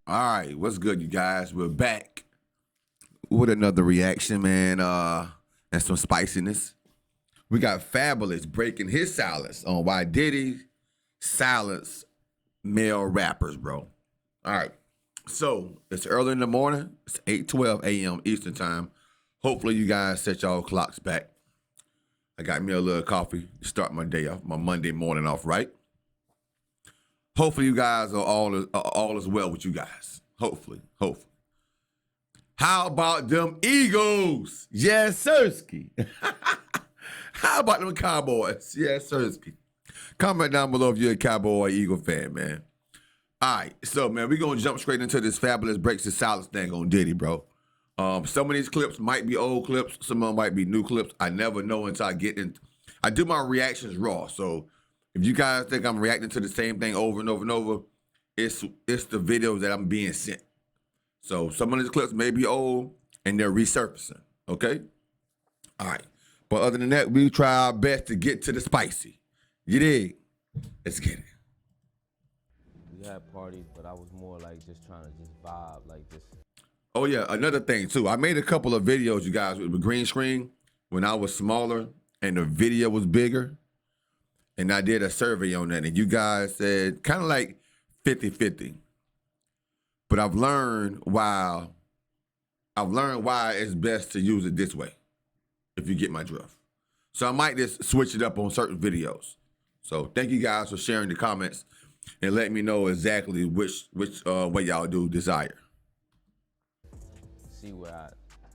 All right, what's good, you guys? We're back with another reaction, man, and some spiciness. We got Fabulous breaking his silence on why Diddy silenced male rappers, bro. All right, so it's early in the morning. It's 8:12 a.m. Eastern time. Hopefully, you guys set y'all clocks back. I got me a little coffee to start my day off, my Monday morning off, right? Hopefully, you guys are all as well with you guys. Hopefully. How about them Eagles? Yes, Sirski. How about them Cowboys? Yes, Sirski. Comment down below if you're a Cowboy or Eagle fan, man. All right, so, man, we're going to jump straight into this Fabulous breaks the silence thing on Diddy, bro. Some of these clips might be old clips. Some of them might be new clips. I never know until I get in. I do my reactions raw, so if you guys think I'm reacting to the same thing over and over and over, it's the videos that I'm being sent. So some of these clips may be old and they're resurfacing, okay? All right. But other than that, we try our best to get to the spicy. You dig? Let's get it. We had parties, but I was more like just trying to just vibe, like just. Oh, yeah, another thing, too. I made a couple of videos, you guys, with the green screen when I was smaller and the video was bigger. And I did a survey on that, and you guys said kind of like 50-50. But I've learned why it's best to use it this way, if you get my drift. So I might just switch it up on certain videos. So thank you guys for sharing the comments and letting me know exactly which way y'all do desire. See where I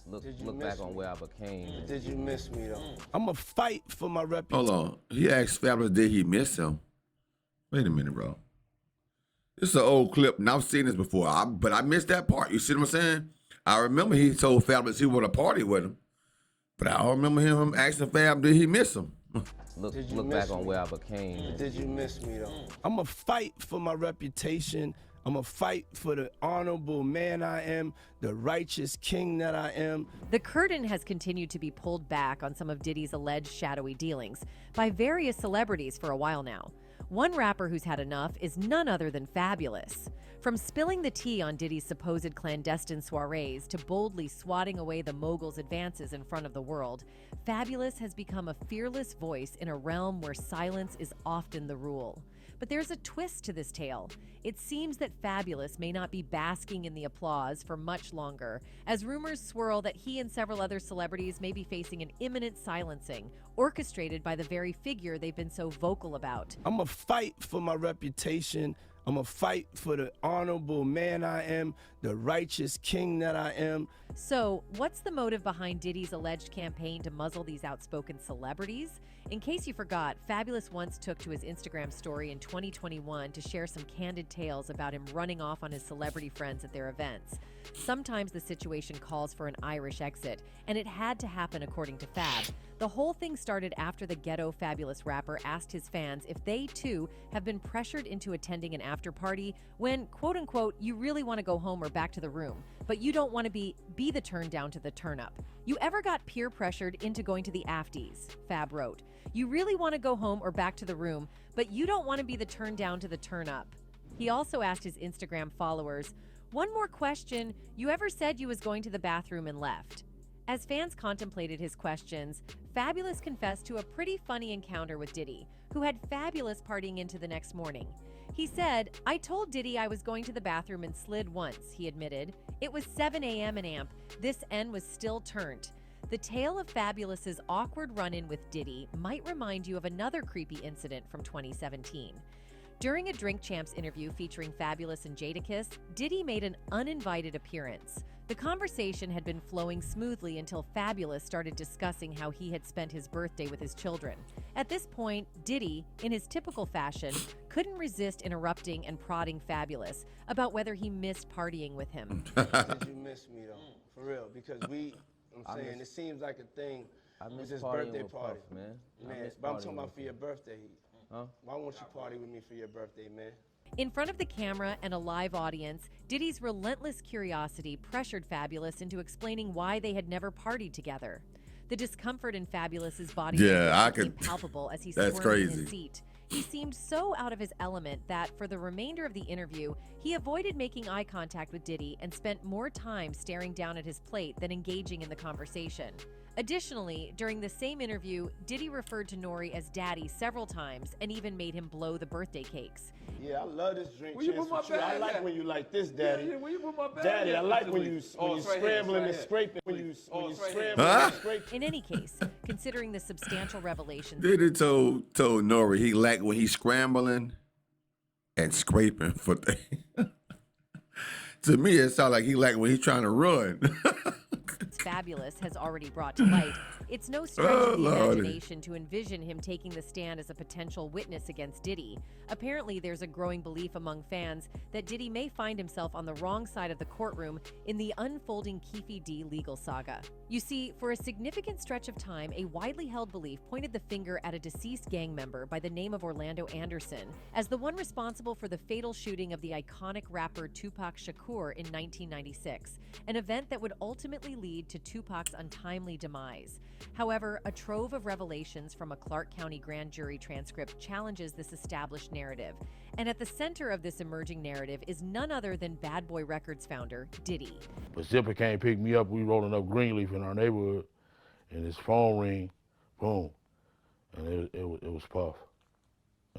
look back on where I became. Did you miss me though? I'ma fight for my reputation. Hold on. He asked Fabulous, did he miss him? Wait a minute, bro. This is an old clip, and I've seen this before, but I missed that part. You see what I'm saying? I remember he told Fabulous he wanted to party with him, but I don't remember him asking Fab, did he miss him? Look back on where I became. Did you miss me though? I'ma fight for my reputation. I'ma fight for the honorable man I am, the righteous king that I am. The curtain has continued to be pulled back on some of Diddy's alleged shadowy dealings by various celebrities for a while now. One rapper who's had enough is none other than Fabulous. From spilling the tea on Diddy's supposed clandestine soirees to boldly swatting away the mogul's advances in front of the world, Fabulous has become a fearless voice in a realm where silence is often the rule. But there's a twist to this tale. It seems that Fabulous may not be basking in the applause for much longer, as rumors swirl that he and several other celebrities may be facing an imminent silencing, orchestrated by the very figure they've been so vocal about. I'ma fight for my reputation. I'ma fight for the honorable man I am, the righteous king that I am. So, what's the motive behind Diddy's alleged campaign to muzzle these outspoken celebrities? In case you forgot, Fabulous once took to his Instagram story in 2021 to share some candid tales about him running off on his celebrity friends at their events. Sometimes the situation calls for an Irish exit, and it had to happen according to Fab. The whole thing started after the ghetto Fabulous rapper asked his fans if they too have been pressured into attending an after party when, quote unquote, you really want to go home or back to the room, but you don't want to be the turn down to the turn up. You ever got peer pressured into going to the afties? Fab wrote. You really want to go home or back to the room, but you don't want to be the turn down to the turn up. He also asked his Instagram followers, one more question, you ever said you was going to the bathroom and left? As fans contemplated his questions, Fabulous confessed to a pretty funny encounter with Diddy, who had Fabulous partying into the next morning. He said, I told Diddy I was going to the bathroom and slid once, he admitted. It was 7 a.m. in AMP. This end was still turned. The tale of Fabulous's awkward run-in with Diddy might remind you of another creepy incident from 2017. During a Drink Champs interview featuring Fabulous and Jadakiss, Diddy made an uninvited appearance. The conversation had been flowing smoothly until Fabulous started discussing how he had spent his birthday with his children. At this point, Diddy, in his typical fashion, couldn't resist interrupting and prodding Fabulous about whether he missed partying with him. Did you miss me though? For real, because I'm saying it seems like a thing. I It's miss his partying birthday with party, Puff, man. Man, but I'm talking about for your birthday. Huh? Why won't you party with me for your birthday, man? In front of the camera and a live audience, Diddy's relentless curiosity pressured Fabulous into explaining why they had never partied together. The discomfort in Fabulous's body Yeah, I became could. palpable as he That's squirmed in crazy. his seat. He seemed so out of his element that for the remainder of the interview, he avoided making eye contact with Diddy and spent more time staring down at his plate than engaging in the conversation. Additionally, during the same interview, Diddy referred to Nori as daddy several times and even made him blow the birthday cakes. Yeah, I love this drink. Where you Chance, put my with you. I bag like at? when you like this, Daddy. Yeah, where you put my bag Daddy, at? I like when you it's right here, scrambling it's and right scraping. When you right scrambling Huh? and scraping. In any case, considering the substantial revelations Diddy told Nori he liked when he's scrambling and scraping for things. To me, it sounds like he liked when he's trying to run. Fabulous has already brought to light, it's no stretch Oh, of the Lordy. imagination to envision him taking the stand as a potential witness against Diddy. Apparently, there's a growing belief among fans that Diddy may find himself on the wrong side of the courtroom in the unfolding Keffe D legal saga. You see, for a significant stretch of time, a widely held belief pointed the finger at a deceased gang member by the name of Orlando Anderson as the one responsible for the fatal shooting of the iconic rapper Tupac Shakur in 1996, an event that would ultimately lead to Tupac's untimely demise. However, a trove of revelations from a Clark County grand jury transcript challenges this established narrative. And at the center of this emerging narrative is none other than Bad Boy Records founder, Diddy. But Zipper came pick me up. We rolling up Greenleaf in our neighborhood, and his phone ring, boom, and it was Puff.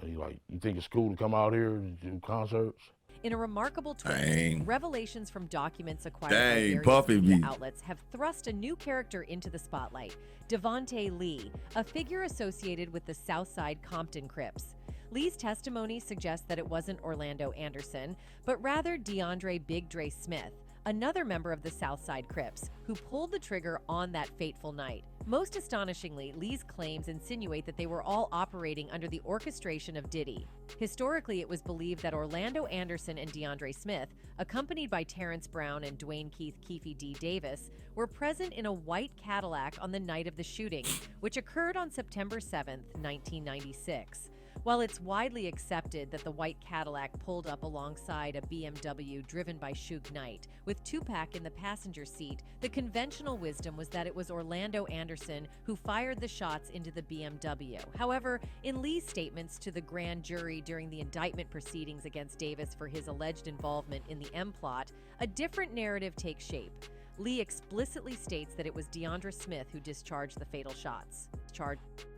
And he like, you think it's cool to come out here and do concerts? In a remarkable twist, Dang. revelations from documents acquired by Dang, various Puffy media B. outlets have thrust a new character into the spotlight, Devontae Lee, a figure associated with the Southside Compton Crips. Lee's testimony suggests that it wasn't Orlando Anderson, but rather DeAndre Big Dre Smith, another member of the Southside Crips, who pulled the trigger on that fateful night. Most astonishingly, Lee's claims insinuate that they were all operating under the orchestration of Diddy. Historically, it was believed that Orlando Anderson and DeAndre Smith, accompanied by Terrence Brown and Dwayne Keith Keffe D. Davis, were present in a white Cadillac on the night of the shooting, which occurred on September 7, 1996. While it's widely accepted that the white Cadillac pulled up alongside a BMW driven by Suge Knight, with Tupac in the passenger seat, the conventional wisdom was that it was Orlando Anderson who fired the shots into the BMW. However, in Lee's statements to the grand jury during the indictment proceedings against Davis for his alleged involvement in the M plot, a different narrative takes shape. Lee explicitly states that it was DeAndre Smith who discharged the fatal shots.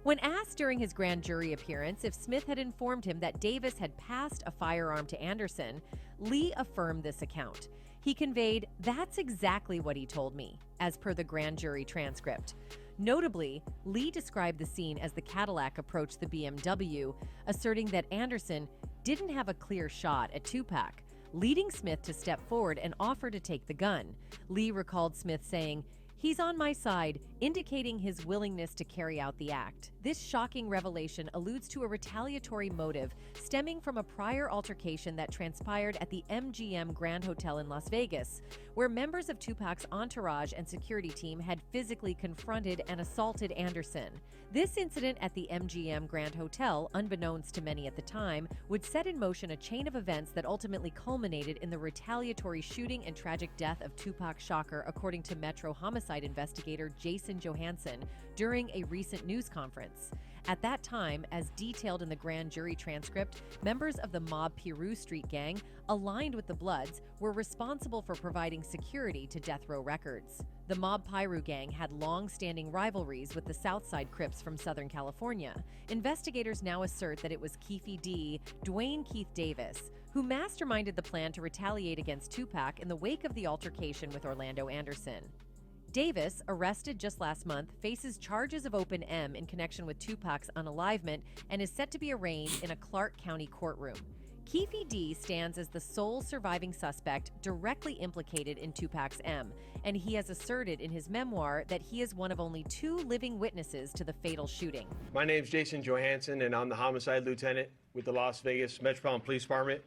When asked during his grand jury appearance if Smith had informed him that Davis had passed a firearm to Anderson, Lee affirmed this account. He conveyed, "That's exactly what he told me," as per the grand jury transcript. Notably, Lee described the scene as the Cadillac approached the BMW, asserting that Anderson didn't have a clear shot at Tupac, leading Smith to step forward and offer to take the gun. Lee recalled Smith saying, "He's on my side," indicating his willingness to carry out the act. This shocking revelation alludes to a retaliatory motive stemming from a prior altercation that transpired at the MGM Grand Hotel in Las Vegas, where members of Tupac's entourage and security team had physically confronted and assaulted Anderson. This incident at the MGM Grand Hotel, unbeknownst to many at the time, would set in motion a chain of events that ultimately culminated in the retaliatory shooting and tragic death of Tupac Shakur, according to Metro homicide investigator Jason Johansson during a recent news conference. At that time, as detailed in the grand jury transcript, members of the Mob Piru Street gang, aligned with the Bloods, were responsible for providing security to Death Row Records. The Mob Piru gang had long-standing rivalries with the Southside Crips from Southern California. Investigators now assert that it was Keffe D, Dwayne Keith Davis, who masterminded the plan to retaliate against Tupac in the wake of the altercation with Orlando Anderson. Davis, arrested just last month, faces charges of open M in connection with Tupac's unalivement and is set to be arraigned in a Clark County courtroom. Keffe D stands as the sole surviving suspect directly implicated in Tupac's M, and he has asserted in his memoir that he is one of only 2 living witnesses to the fatal shooting. My name's Jason Johansson, and I'm the homicide lieutenant with the Las Vegas Metropolitan Police Department.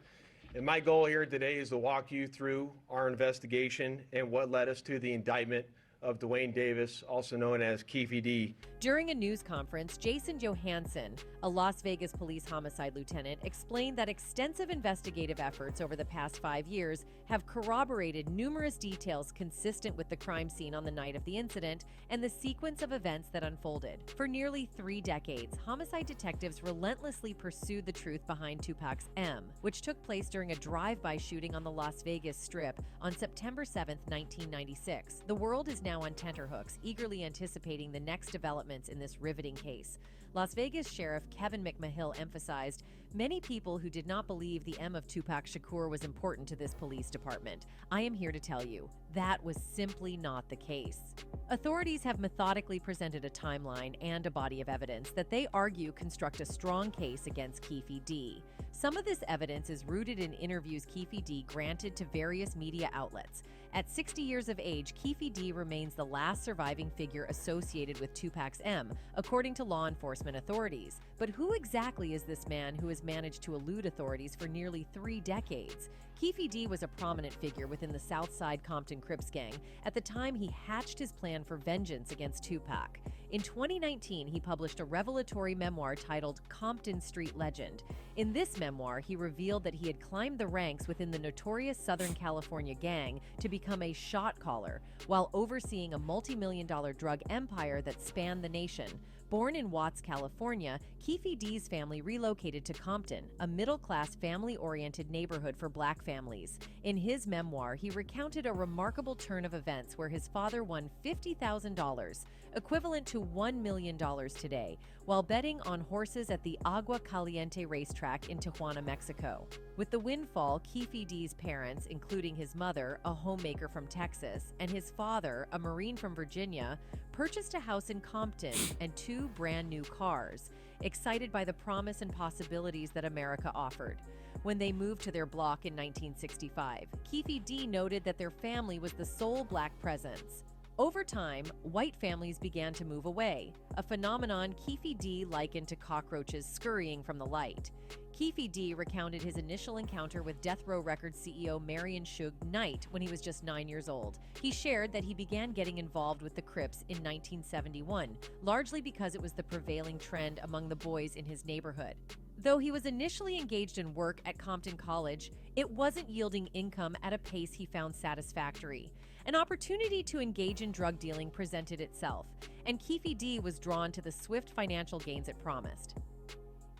And my goal here today is to walk you through our investigation and what led us to the indictment of Dwayne Davis, also known as Keffe D. During a news conference, Jason Johansson, a Las Vegas police homicide lieutenant, explained that extensive investigative efforts over the past 5 years have corroborated numerous details consistent with the crime scene on the night of the incident and the sequence of events that unfolded. For nearly 3 decades, homicide detectives relentlessly pursued the truth behind Tupac's M, which took place during a drive-by shooting on the Las Vegas Strip on September 7, 1996. The world is now on tenterhooks, eagerly anticipating the next developments in this riveting case. Las Vegas Sheriff Kevin McMahill emphasized, "Many people who did not believe the M of Tupac Shakur was important to this police department. I am here to tell you, that was simply not the case." Authorities have methodically presented a timeline and a body of evidence that they argue construct a strong case against Keffe D. Some of this evidence is rooted in interviews Keffe D granted to various media outlets. At 60 years of age, Keffe D remains the last surviving figure associated with Tupac's M, according to law enforcement authorities. But who exactly is this man who has managed to elude authorities for nearly 3 decades? Keffe D was a prominent figure within the Southside Compton Crips gang at the time he hatched his plan for vengeance against Tupac. In 2019, he published a revelatory memoir titled Compton Street Legend. In this memoir, he revealed that he had climbed the ranks within the notorious Southern California gang to become a shot caller, while overseeing a multi-million-dollar drug empire that spanned the nation. Born in Watts, California, Keffe D's family relocated to Compton, a middle-class, family-oriented neighborhood for black families. In his memoir, he recounted a remarkable turn of events where his father won $50,000, equivalent to $1 million today, while betting on horses at the Agua Caliente racetrack in Tijuana, Mexico. With the windfall, Keffe D's parents, including his mother, a homemaker from Texas, and his father, a Marine from Virginia, purchased a house in Compton and 2 brand new cars, excited by the promise and possibilities that America offered. When they moved to their block in 1965, Keffe D noted that their family was the sole black presence. Over time, white families began to move away, a phenomenon Keffe D likened to cockroaches scurrying from the light. Keffe D recounted his initial encounter with Death Row Records CEO Marion Suge Knight when he was just 9 years old. He shared that he began getting involved with the Crips in 1971, largely because it was the prevailing trend among the boys in his neighborhood. Though he was initially engaged in work at Compton College, it wasn't yielding income at a pace he found satisfactory. An opportunity to engage in drug dealing presented itself, and Keffe D was drawn to the swift financial gains it promised.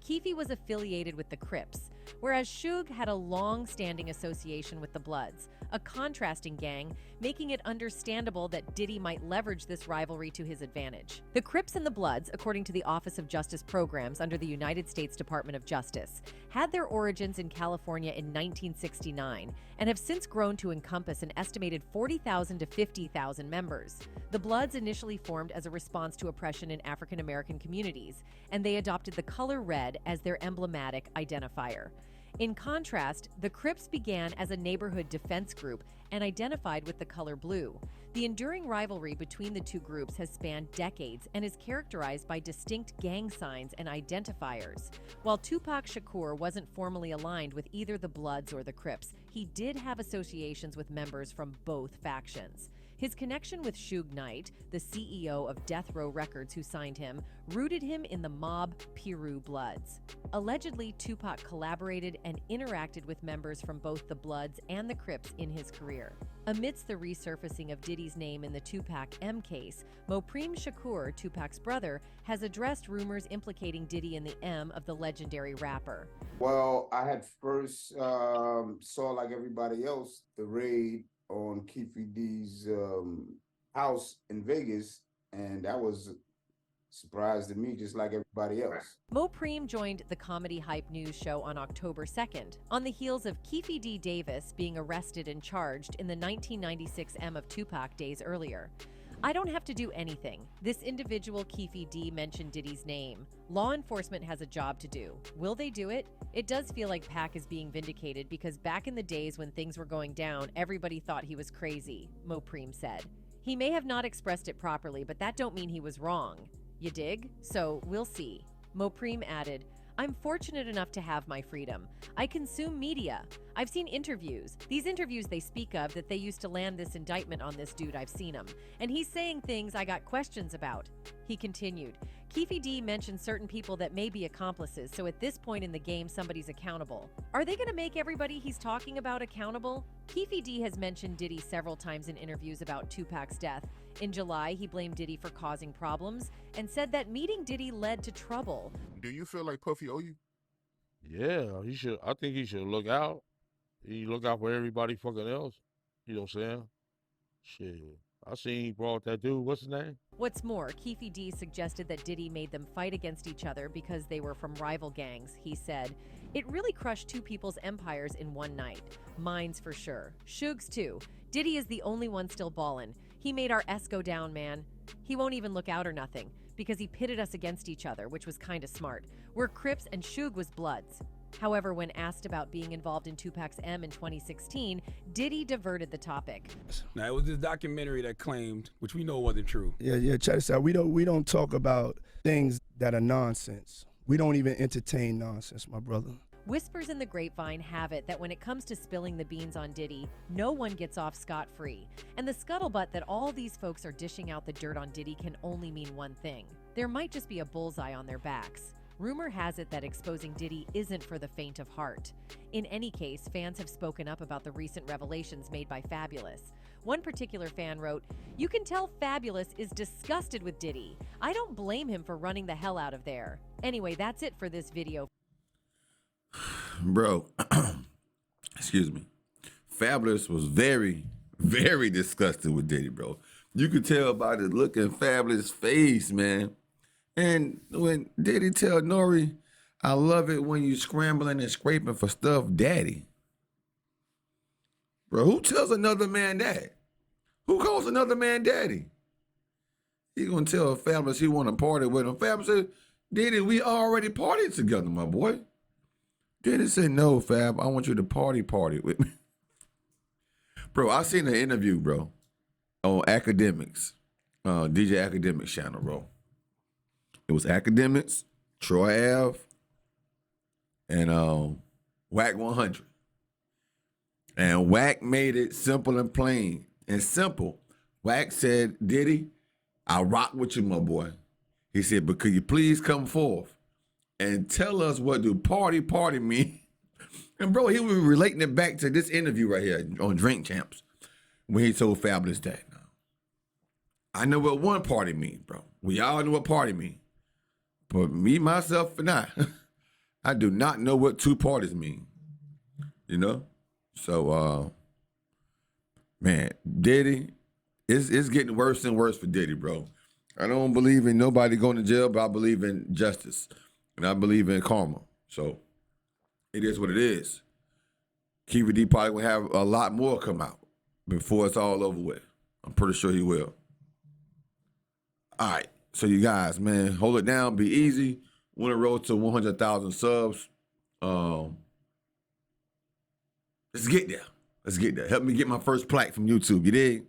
Keffe was affiliated with the Crips, whereas Suge had a long-standing association with the Bloods, a contrasting gang, making it understandable that Diddy might leverage this rivalry to his advantage. The Crips and the Bloods, according to the Office of Justice Programs under the United States Department of Justice, had their origins in California in 1969 and have since grown to encompass an estimated 40,000 to 50,000 members. The Bloods initially formed as a response to oppression in African American communities, and they adopted the color red as their emblematic identifier. In contrast, the Crips began as a neighborhood defense group and identified with the color blue. The enduring rivalry between the two groups has spanned decades and is characterized by distinct gang signs and identifiers. While Tupac Shakur wasn't formally aligned with either the Bloods or the Crips, he did have associations with members from both factions. His connection with Suge Knight, the CEO of Death Row Records who signed him, rooted him in the mob Piru Bloods. Allegedly, Tupac collaborated and interacted with members from both the Bloods and the Crips in his career. Amidst the resurfacing of Diddy's name in the Tupac M case, Mopreme Shakur, Tupac's brother, has addressed rumors implicating Diddy in the M of the legendary rapper. Well, I had first saw, like everybody else, the raid on Keffe D's house in Vegas, and that was a surprise to me, just like everybody else. Mopreme joined the Comedy Hype News show on October 2nd, on the heels of Keffe D. Davis being arrested and charged in the 1996 M of Tupac days earlier. "I don't have to do anything. This individual Keffe D mentioned Diddy's name. Law enforcement has a job to do. Will they do it? It does feel like Pac is being vindicated because back in the days when things were going down, everybody thought he was crazy," Mopreme said. "He may have not expressed it properly, but that don't mean he was wrong. You dig? So we'll see." Mopreme added, I'm fortunate enough to have my freedom. I consume media. I've seen interviews. These interviews they speak of that they used to land this indictment on this dude, I've seen him. And he's saying things I got questions about. He continued. Keffe D mentioned certain people that may be accomplices, so at this point in the game, somebody's accountable. Are they going to make everybody he's talking about accountable? Keffe D has mentioned Diddy several times in interviews about Tupac's death. In July, he blamed Diddy for causing problems and said that meeting Diddy led to trouble. Do you feel like Puffy owe you? Yeah, he should. I think he should look out. He look out for everybody fucking else. You know what I'm saying? Shit. I seen he brought that dude, what's his name? What's more, Keffe D suggested that Diddy made them fight against each other because they were from rival gangs. He said, "It really crushed two people's empires in one night. Mine's for sure. Suge's too. Diddy is the only one still ballin'. He made our S go down, man. He won't even look out or nothing because he pitted us against each other, which was kinda smart. We're Crips and Suge was Bloods." However, when asked about being involved in Tupac's M in 2016, Diddy diverted the topic. Now, it was this documentary that claimed, which we know wasn't true. Yeah, check this out. We don't talk about things that are nonsense. We don't even entertain nonsense, my brother. Whispers in the grapevine have it that when it comes to spilling the beans on Diddy, no one gets off scot-free. And the scuttlebutt that all these folks are dishing out the dirt on Diddy can only mean one thing. There might just be a bullseye on their backs. Rumor has it that exposing Diddy isn't for the faint of heart. In any case, fans have spoken up about the recent revelations made by Fabulous. One particular fan wrote, "You can tell Fabulous is disgusted with Diddy. I don't blame him for running the hell out of there." Anyway, that's it for this video. Bro, excuse me. Fabulous was very, very disgusted with Diddy, bro. You could tell by the look in Fabulous' face, man. And when Diddy tell Nori, "I love it when you scrambling and scraping for stuff, daddy." Bro, who tells another man that? Who calls another man daddy? He gonna tell Fabulous he wanna party with him. Fabulous said, "Diddy, we already partied together, my boy." Diddy said, "No, Fab, I want you to party with me." Bro, I seen an interview, bro, on Academics, DJ Academics channel, bro. It was Academics, Troy Ave, and Wack 100. And Wack made it simple and plain. And simple. Wack said, "Diddy, I rock with you, my boy." He said, "But could you please come forth and tell us what do party mean?" And bro, he was relating it back to this interview right here on Drink Champs when he told Fabulous that. I know what one party means, bro. We all know what party means. But me, myself, and I do not know what two parties mean. You know? So, man, Diddy, it's getting worse and worse for Diddy, bro. I don't believe in nobody going to jail, but I believe in justice. And I believe in karma. So, it is what it is. Keffe D probably will have a lot more come out before it's all over with. I'm pretty sure he will. All right. So you guys, man, hold it down, be easy. Want to roll to 100,000 subs. Let's get there. Help me get my first plaque from YouTube. You dig?